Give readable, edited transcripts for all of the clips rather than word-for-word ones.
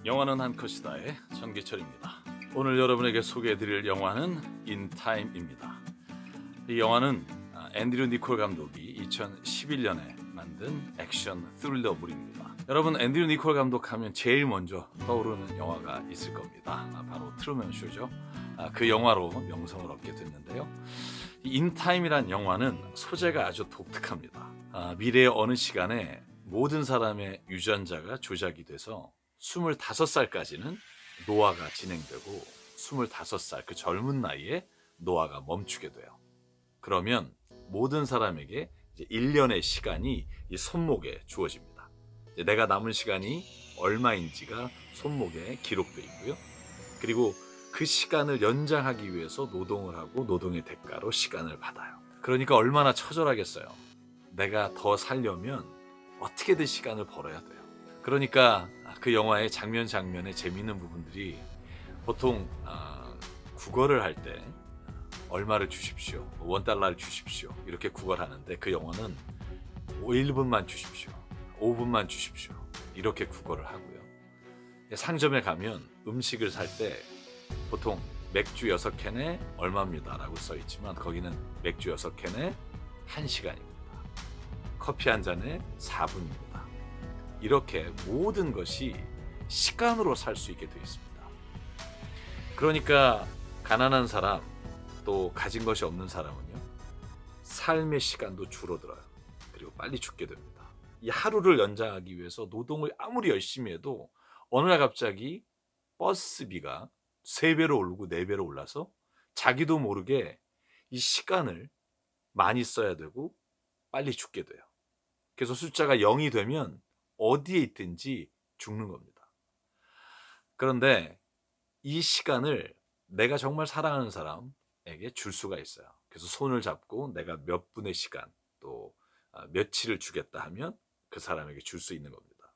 영화는 한 컷이다의 전기철입니다. 오늘 여러분에게 소개해드릴 영화는 인타임입니다. 이 영화는 앤드류 니콜 감독이 2011년에 만든 액션 스릴러물입니다. 여러분, 앤드류 니콜 감독하면 제일 먼저 떠오르는 영화가 있을 겁니다. 바로 트루먼 쇼죠. 그 영화로 명성을 얻게 됐는데요. 이 인타임이란 영화는 소재가 아주 독특합니다. 미래의 어느 시간에 모든 사람의 유전자가 조작이 돼서 25살까지는 노화가 진행되고 25살 그 젊은 나이에 노화가 멈추게 돼요. 그러면 모든 사람에게 이제 1년의 시간이 이 손목에 주어집니다. 이제 내가 남은 시간이 얼마인지가 손목에 기록되어 있고요. 그리고 그 시간을 연장하기 위해서 노동을 하고 노동의 대가로 시간을 받아요. 그러니까 얼마나 처절하겠어요. 내가 더 살려면 어떻게든 시간을 벌어야 돼요. 그러니까 그 영화의 장면 장면에 재미있는 부분들이 보통 구걸을 할 때 얼마를 주십시오, $1 주십시오 이렇게 구걸하는데 그 영화는 1분만 주십시오, 5분만 주십시오 이렇게 구걸을 하고요. 상점에 가면 음식을 살 때 보통 맥주 6캔에 얼마입니다 라고 써있지만 거기는 맥주 6캔에 1시간입니다. 커피 한 잔에 4분입니다. 이렇게 모든 것이 시간으로 살 수 있게 되어 있습니다. 그러니까 가난한 사람 또 가진 것이 없는 사람은요, 삶의 시간도 줄어들어요. 그리고 빨리 죽게 됩니다. 이 하루를 연장하기 위해서 노동을 아무리 열심히 해도 어느 날 갑자기 버스비가 3배로 오르고 4배로 올라서 자기도 모르게 이 시간을 많이 써야 되고 빨리 죽게 돼요. 그래서 숫자가 0이 되면 어디에 있든지 죽는 겁니다. 그런데 이 시간을 내가 정말 사랑하는 사람에게 줄 수가 있어요. 그래서 손을 잡고 내가 몇 분의 시간 또 며칠을 주겠다 하면 그 사람에게 줄 수 있는 겁니다.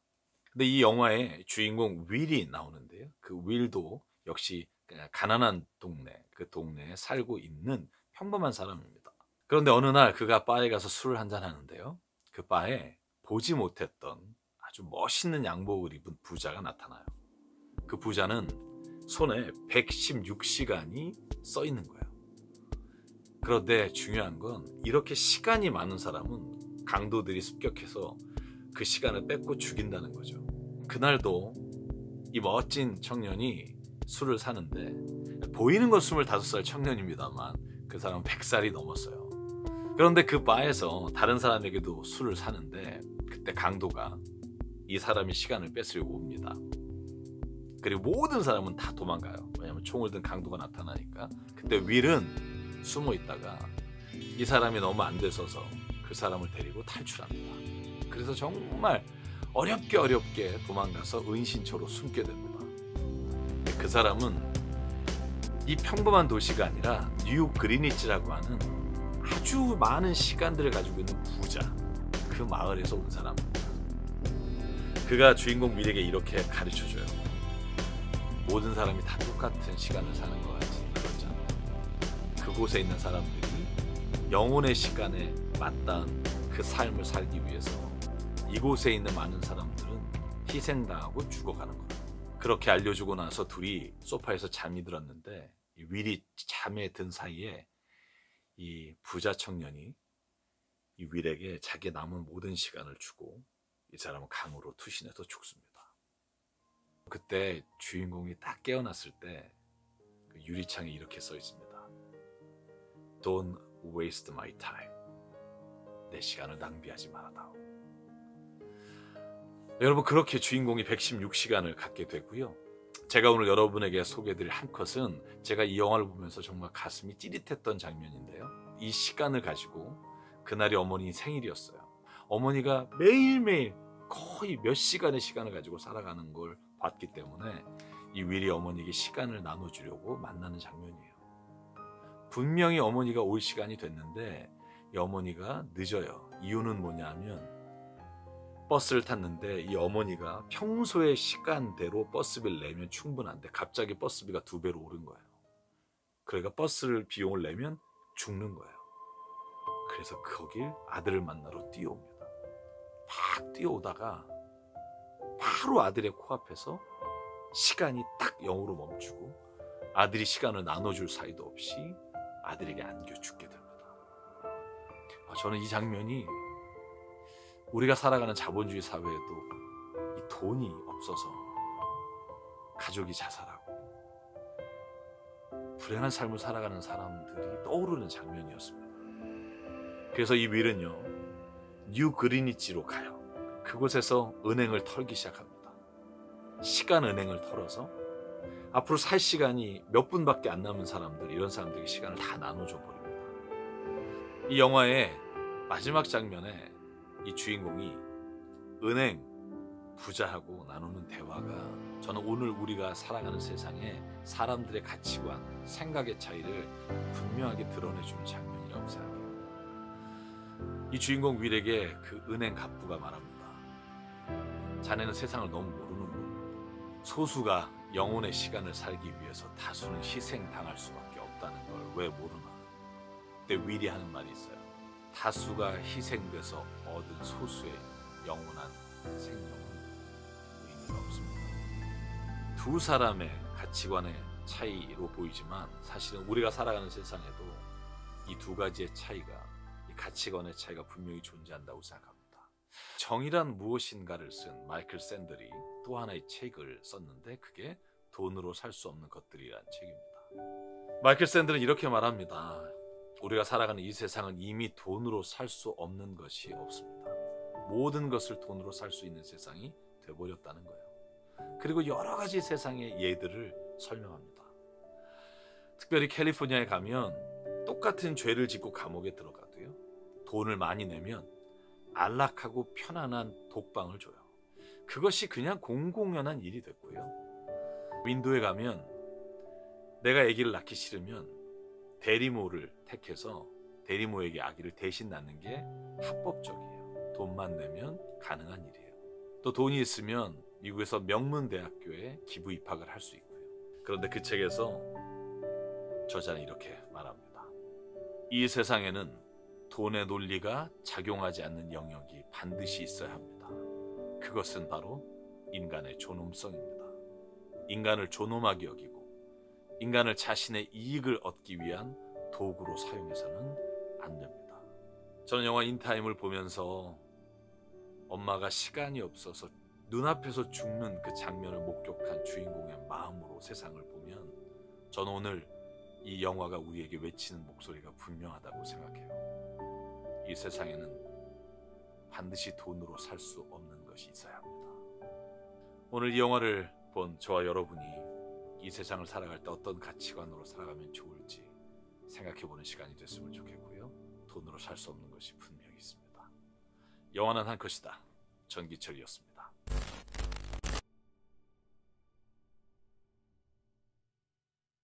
근데 이 영화의 주인공 윌이 나오는데요. 그 윌도 역시 가난한 동네, 그 동네에 살고 있는 평범한 사람입니다. 그런데 어느 날 그가 바에 가서 술을 한잔 하는데요. 그 바에 보지 못했던 아주 멋있는 양복을 입은 부자가 나타나요. 그 부자는 손에 116시간이 써 있는 거예요. 그런데 중요한 건 이렇게 시간이 많은 사람은 강도들이 습격해서 그 시간을 뺏고 죽인다는 거죠. 그날도 이 멋진 청년이 술을 사는데 보이는 건 25살 청년입니다만 그 사람은 100살이 넘었어요. 그런데 그 바에서 다른 사람에게도 술을 사는데 그때 강도가 이 사람이 시간을 뺏으려고 옵니다. 그리고 모든 사람은 다 도망가요. 왜냐하면 총을 든 강도가 나타나니까. 그때 윌은 숨어 있다가 이 사람이 너무 안 돼서서 그 사람을 데리고 탈출합니다. 그래서 정말 어렵게 도망가서 은신처로 숨게 됩니다. 그 사람은 이 평범한 도시가 아니라 뉴욕 그리니치라고 하는 아주 많은 시간들을 가지고 있는 부자, 그 마을에서 온 사람입니다. 그가 주인공 윌에게 이렇게 가르쳐줘요. 모든 사람이 다 똑같은 시간을 사는 것 같지 그렇잖아. 그곳에 있는 사람들이 영혼의 시간에 맞닿은 그 삶을 살기 위해서 이곳에 있는 많은 사람들은 희생당하고 죽어가는 거야. 그렇게 알려주고 나서 둘이 소파에서 잠이 들었는데 이 윌이 잠에 든 사이에 이 부자 청년이 이 윌에게 자기 남은 모든 시간을 주고 이 사람은 강으로 투신해서 죽습니다. 그때 주인공이 딱 깨어났을 때 그 유리창에 이렇게 써 있습니다. Don't waste my time. 내 시간을 낭비하지 말아다오. 여러분, 그렇게 주인공이 116시간을 갖게 되고요. 제가 오늘 여러분에게 소개해드릴 한 컷은 제가 이 영화를 보면서 정말 가슴이 찌릿했던 장면인데요. 이 시간을 가지고 그날이 어머니 생일이었어요. 어머니가 매일매일 거의 몇 시간의 시간을 가지고 살아가는 걸 봤기 때문에 이 윌이 어머니에게 시간을 나눠주려고 만나는 장면이에요. 분명히 어머니가 올 시간이 됐는데 이 어머니가 늦어요. 이유는 뭐냐면 버스를 탔는데 이 어머니가 평소의 시간대로 버스비를 내면 충분한데 갑자기 버스비가 2배로 오른 거예요. 그러니까 버스를 비용을 내면 죽는 거예요. 그래서 거길 아들을 만나러 뛰어옵니다. 막 뛰어오다가 바로 아들의 코앞에서 시간이 딱 0으로 멈추고 아들이 시간을 나눠줄 사이도 없이 아들에게 안겨 죽게 됩니다. 저는 이 장면이 우리가 살아가는 자본주의 사회에도 이 돈이 없어서 가족이 자살하고 불행한 삶을 살아가는 사람들이 떠오르는 장면이었습니다. 그래서 이 윌은요, 뉴 그리니치로 가요. 그곳에서 은행을 털기 시작합니다. 시간 은행을 털어서 앞으로 살 시간이 몇 분밖에 안 남은 사람들, 이런 사람들에게 시간을 다 나눠줘 버립니다. 이 영화의 마지막 장면에 이 주인공이 은행 부자하고 나누는 대화가 저는 오늘 우리가 살아가는 세상에 사람들의 가치관, 생각의 차이를 분명하게 드러내주는 장면이라고 생각해요. 이 주인공 윌에게 그 은행 갑부가 말합니다. 자네는 세상을 너무 모르는군. 소수가 영혼의 시간을 살기 위해서 다수는 희생당할 수밖에 없다는 걸 왜 모르나. 그때 윌이 하는 말이 있어요. 다수가 희생돼서 얻은 소수의 영원한 생명은 의미가 없습니다. 두 사람의 가치관의 차이로 보이지만 사실은 우리가 살아가는 세상에도 이 두 가지의 차이가, 이 가치관의 차이가 분명히 존재한다고 생각합니다. 정의란 무엇인가를 쓴 마이클 샌들이 또 하나의 책을 썼는데 그게 돈으로 살 수 없는 것들이란 책입니다. 마이클 샌들은 이렇게 말합니다. 우리가 살아가는 이 세상은 이미 돈으로 살 수 없는 것이 없습니다. 모든 것을 돈으로 살 수 있는 세상이 돼버렸다는 거예요. 그리고 여러 가지 세상의 예들을 설명합니다. 특별히 캘리포니아에 가면 똑같은 죄를 짓고 감옥에 들어가도요, 돈을 많이 내면 안락하고 편안한 독방을 줘요. 그것이 그냥 공공연한 일이 됐고요. 인도에 가면 내가 아기를 낳기 싫으면 대리모를 택해서 대리모에게 아기를 대신 낳는 게 합법적이에요. 돈만 내면 가능한 일이에요. 또 돈이 있으면 미국에서 명문대학교에 기부 입학을 할 수 있고요. 그런데 그 책에서 저자는 이렇게 말합니다. 이 세상에는 돈의 논리가 작용하지 않는 영역이 반드시 있어야 합니다. 그것은 바로 인간의 존엄성입니다. 인간을 존엄하게 여기고 인간을 자신의 이익을 얻기 위한 도구로 사용해서는 안 됩니다. 저는 영화 인타임을 보면서 엄마가 시간이 없어서 눈앞에서 죽는 그 장면을 목격한 주인공의 마음으로 세상을 보면 저는 오늘 이 영화가 우리에게 외치는 목소리가 분명하다고 생각해요. 이 세상에는 반드시 돈으로 살 수 없는 것이 있어야 합니다. 오늘 이 영화를 본 저와 여러분이 이 세상을 살아갈 때 어떤 가치관으로 살아가면 좋을지 생각해보는 시간이 됐으면 좋겠고요. 돈으로 살 수 없는 것이 분명히 있습니다. 영원한 한 컷이다. 전기철이었습니다.